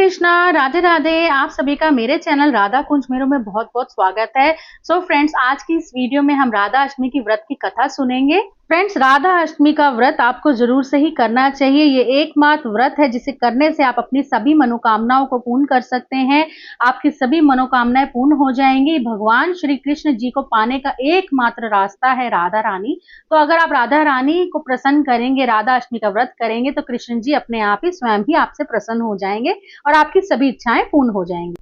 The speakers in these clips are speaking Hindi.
कृष्णा, राधे राधे। आप सभी का मेरे चैनल राधा कुंज मेरों में बहुत बहुत स्वागत है। सो फ्रेंड्स, आज की इस वीडियो में हम राधा अष्टमी की व्रत की कथा सुनेंगे। फ्रेंड्स, राधा अष्टमी का व्रत आपको जरूर से ही करना चाहिए। ये एकमात्र व्रत है जिसे करने से आप अपनी सभी मनोकामनाओं को पूर्ण कर सकते हैं। आपकी सभी मनोकामनाएं पूर्ण हो जाएंगी। भगवान श्री कृष्ण जी को पाने का एकमात्र रास्ता है राधा रानी। तो अगर आप राधा रानी को प्रसन्न करेंगे, राधा अष्टमी का व्रत करेंगे, तो कृष्ण जी अपने आप ही स्वयं ही आपसे प्रसन्न हो जाएंगे और आपकी सभी इच्छाएं पूर्ण हो जाएंगी।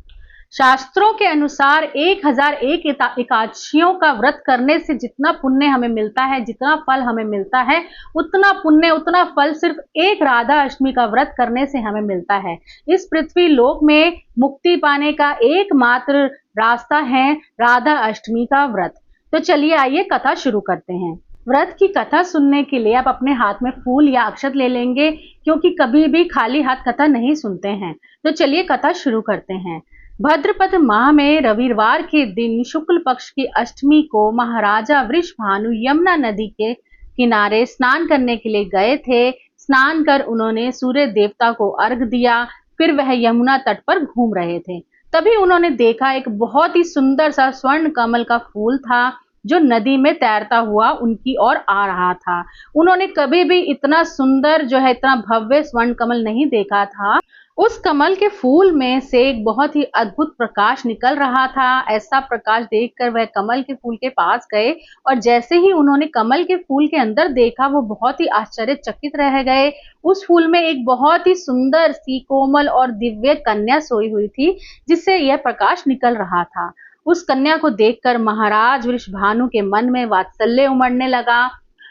शास्त्रों के अनुसार 1001 एकादशियों का व्रत करने से जितना पुण्य हमें मिलता है, जितना फल हमें मिलता है, उतना पुण्य, उतना फल सिर्फ एक राधा अष्टमी का व्रत करने से हमें मिलता है। इस पृथ्वी लोक में मुक्ति पाने का एकमात्र रास्ता है राधा अष्टमी का व्रत। तो चलिए आइए कथा शुरू करते हैं। व्रत की कथा सुनने के लिए आप अपने हाथ में फूल या अक्षत ले लेंगे, क्योंकि कभी भी खाली हाथ कथा नहीं सुनते हैं। तो चलिए कथा शुरू करते हैं। भद्रपद माह में रविवार के दिन शुक्ल पक्ष की अष्टमी को महाराजा वृषभानु यमुना नदी के किनारे स्नान करने के लिए गए थे। स्नान कर उन्होंने सूर्य देवता को अर्घ दिया। फिर वह यमुना तट पर घूम रहे थे। तभी उन्होंने देखा एक बहुत ही सुंदर सा स्वर्ण कमल का फूल था जो नदी में तैरता हुआ उनकी ओर आ रहा था। उन्होंने कभी भी इतना सुंदर जो है, इतना भव्य स्वर्ण कमल नहीं देखा था। उस कमल के फूल में से एक बहुत ही अद्भुत प्रकाश निकल रहा था। ऐसा प्रकाश देखकर वह कमल के फूल के पास गए और जैसे ही उन्होंने कमल के फूल के अंदर देखा, वो बहुत ही आश्चर्यचकित रह गए। उस फूल में एक बहुत ही सुंदर सी कोमल और दिव्य कन्या सोई हुई थी, जिससे यह प्रकाश निकल रहा था। उस कन्या को देखकर महाराज वृषभानु के मन में वात्सल्य उमड़ने लगा।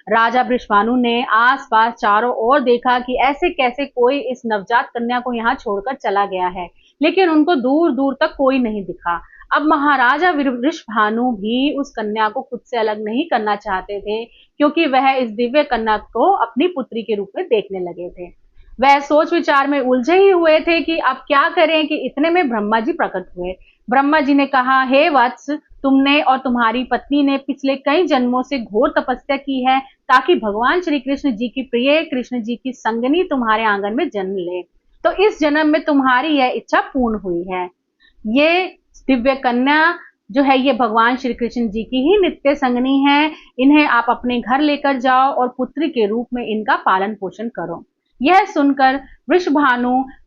राजा वृषभानु ने आसपास चारों ओर देखा कि ऐसे कैसे कोई इस नवजात कन्या को यहाँ छोड़कर चला गया है, लेकिन उनको दूर दूर तक कोई नहीं दिखा। अब महाराजा वृषभानु भी उस कन्या को खुद से अलग नहीं करना चाहते थे, क्योंकि वह इस दिव्य कन्या को अपनी पुत्री के रूप में देखने लगे थे। वह सोच विचार में उलझे ही हुए थे कि अब क्या करें कि इतने में ब्रह्मा जी प्रकट हुए। ब्रह्मा जी ने कहा, हे वत्स, तुमने और तुम्हारी पत्नी ने पिछले कई जन्मों से घोर तपस्या की है ताकि भगवान श्री कृष्ण जी की प्रिय कृष्ण जी की संगनी तुम्हारे आंगन में जन्म ले। तो इस जन्म में तुम्हारी यह इच्छा पूर्ण हुई है। ये दिव्य कन्या जो है, ये भगवान श्री कृष्ण जी की ही नित्य संगनी है। इन्हें आप अपने घर लेकर जाओ और पुत्री के रूप में इनका पालन पोषण करो। यह सुनकर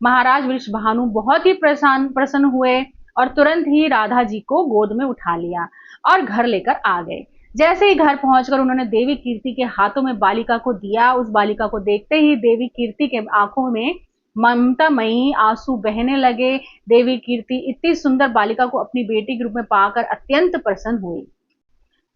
महाराज वृषभानु बहुत ही प्रसन्न हुए और तुरंत ही राधा जी को गोद में उठा लिया और घर लेकर आ गए। जैसे ही घर पहुंचकर उन्होंने देवी कीर्ति के हाथों में बालिका को दिया। उस बालिका को देखते ही देवी कीर्ति के आंखों में ममतामयी आंसू बहने लगे। देवी कीर्ति इतनी सुंदर बालिका को अपनी बेटी के रूप में पाकर अत्यंत प्रसन्न हुई।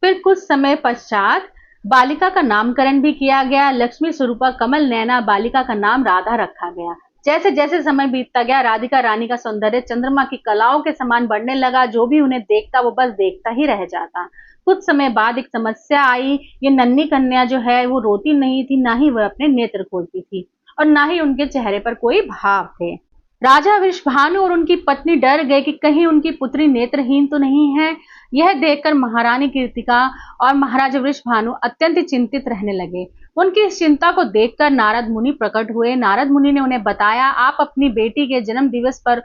फिर कुछ समय पश्चात बालिका का नामकरण भी किया गया। लक्ष्मी स्वरूपा कमल नैना बालिका का नाम राधा रखा गया। जैसे जैसे समय बीतता गया, राधिका रानी का सौंदर्य चंद्रमा की कलाओं के समान बढ़ने लगा। जो भी उन्हें देखता वो बस देखता ही रह जाता। कुछ समय बाद एक समस्या आई। ये नन्ही कन्या जो है वो रोती नहीं थी, ना ही वह अपने नेत्र खोलती थी और ना ही उनके चेहरे पर कोई भाव थे। राजा वृषभानु और उनकी पत्नी डर गए कि कहीं उनकी पुत्री नेत्रहीन तो नहीं है। यह देखकर महारानी कीर्तिका और महाराजा वृषभानु अत्यंत चिंतित रहने लगे। उनकी इस चिंता को देखकर नारद मुनि प्रकट हुए। नारद मुनि ने उन्हें बताया, आप अपनी बेटी के जन्म दिवस पर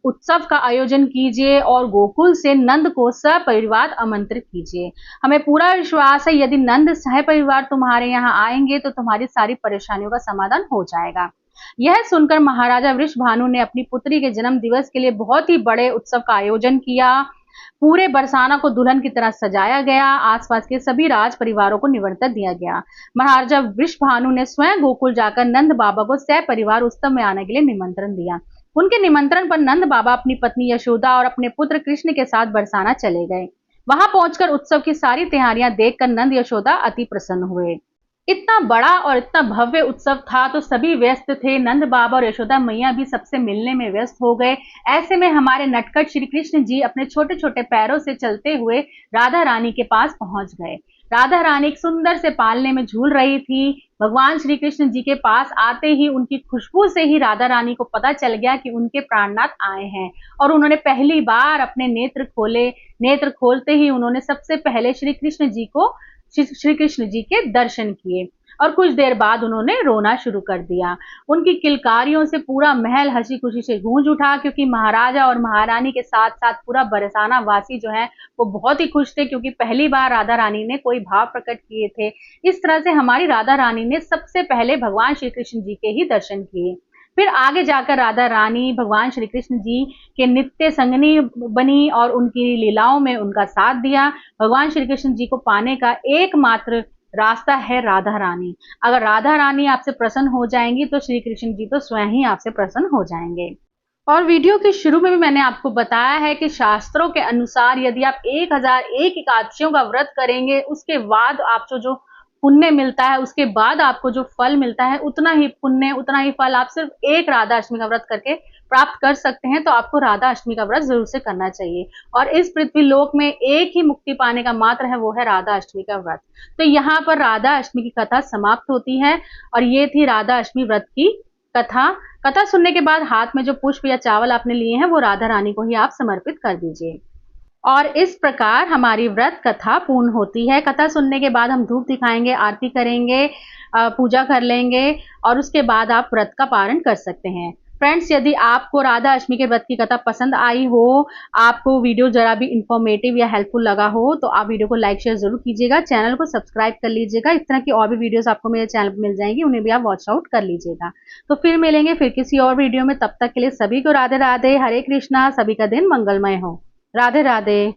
उत्सव का आयोजन कीजिए और गोकुल से नंद को सपरिवार आमंत्रित कीजिए। हमें पूरा विश्वास है यदि नंद सहपरिवार तुम्हारे यहाँ आएंगे तो तुम्हारी सारी परेशानियों का समाधान हो जाएगा। यह सुनकर महाराजा वृषभानु ने अपनी पुत्री के जन्म दिवस के लिए बहुत ही बड़े उत्सव का आयोजन किया। पूरे बरसाना को दुल्हन की तरह सजाया गया। आसपास के सभी राज परिवारों को निमंत्रण दिया गया। महाराजा वृषभानु ने स्वयं गोकुल जाकर नंद बाबा को सपरिवार उत्सव में आने के लिए निमंत्रण दिया। उनके निमंत्रण पर नंद बाबा अपनी पत्नी यशोदा और अपने पुत्र कृष्ण के साथ बरसाना चले गए। वहां पहुंचकर उत्सव की सारी तैयारियां देखकर नंद यशोदा अति प्रसन्न हुए। इतना बड़ा और इतना भव्य उत्सव था तो सभी व्यस्त थे। नंद बाबा और यशोदा मैया भी सबसे मिलने में व्यस्त हो गए। ऐसे में हमारे नटखट श्री कृष्ण जी अपने छोटे छोटे पैरों से चलते हुए राधा रानी के पास पहुंच गए। राधा रानी एक सुंदर से पालने में झूल रही थी। भगवान श्री कृष्ण जी के पास आते ही उनकी खुशबू से ही राधा रानी को पता चल गया कि उनके प्राणनाथ आए हैं और उन्होंने पहली बार अपने नेत्र खोले। नेत्र खोलते ही उन्होंने सबसे पहले श्री कृष्ण जी के दर्शन किए। और कुछ देर बाद उन्होंने रोना शुरू कर दिया। उनकी किलकारियों से पूरा महल हंसी खुशी से गूंज उठा, क्योंकि महाराजा और महारानी के साथ साथ पूरा बरसाना वासी जो है वो बहुत ही खुश थे, क्योंकि पहली बार राधा रानी ने कोई भाव प्रकट किए थे। इस तरह से हमारी राधा रानी ने सबसे पहले भगवान श्री कृष्ण जी के ही दर्शन किए। फिर आगे जाकर राधा रानी भगवान श्री कृष्ण जी के नित्य संगनी बनी और उनकी लीलाओं में उनका साथ दिया। भगवान श्री कृष्ण जी को पाने का एकमात्र रास्ता है राधा रानी। अगर राधा रानी आपसे प्रसन्न हो जाएंगी तो श्री कृष्ण जी तो स्वयं ही आपसे प्रसन्न हो जाएंगे। और वीडियो के शुरू में भी मैंने आपको बताया है कि शास्त्रों के अनुसार यदि आप 1001 एकादशियों का व्रत करेंगे, उसके बाद आपको जो पुण्य मिलता है, उसके बाद आपको जो फल मिलता है, उतना ही पुण्य उतना ही फल आप सिर्फ एक राधा अष्टमी का व्रत करके प्राप्त कर सकते हैं। तो आपको राधा अष्टमी का व्रत जरूर से करना चाहिए। और इस पृथ्वी लोक में एक ही मुक्ति पाने का मात्र है, वो है राधा अष्टमी का व्रत। तो यहाँ पर राधा अष्टमी की कथा समाप्त होती है। और ये थी राधा अष्टमी व्रत की कथा। कथा सुनने के बाद हाथ में जो पुष्प या चावल आपने लिए हैं वो राधा रानी को ही आप समर्पित कर दीजिए। और इस प्रकार हमारी व्रत कथा पूर्ण होती है। कथा सुनने के बाद हम धूप दिखाएंगे, आरती करेंगे, पूजा कर लेंगे और उसके बाद आप व्रत का पारण कर सकते हैं। फ्रेंड्स, यदि आपको राधा अष्टमी के व्रत की कथा पसंद आई हो, आपको वीडियो जरा भी इंफॉर्मेटिव या हेल्पफुल लगा हो, तो आप वीडियो को लाइक शेयर जरूर कीजिएगा, चैनल को सब्सक्राइब कर लीजिएगा। इस तरह की और भी वीडियोस आपको मेरे चैनल पर मिल जाएंगी, उन्हें भी आप वॉच आउट कर लीजिएगा। तो फिर मिलेंगे फिर किसी और वीडियो में। तब तक के लिए सभी को राधे राधे, हरे कृष्णा, सभी का दिन मंगलमय हो। राधे राधे।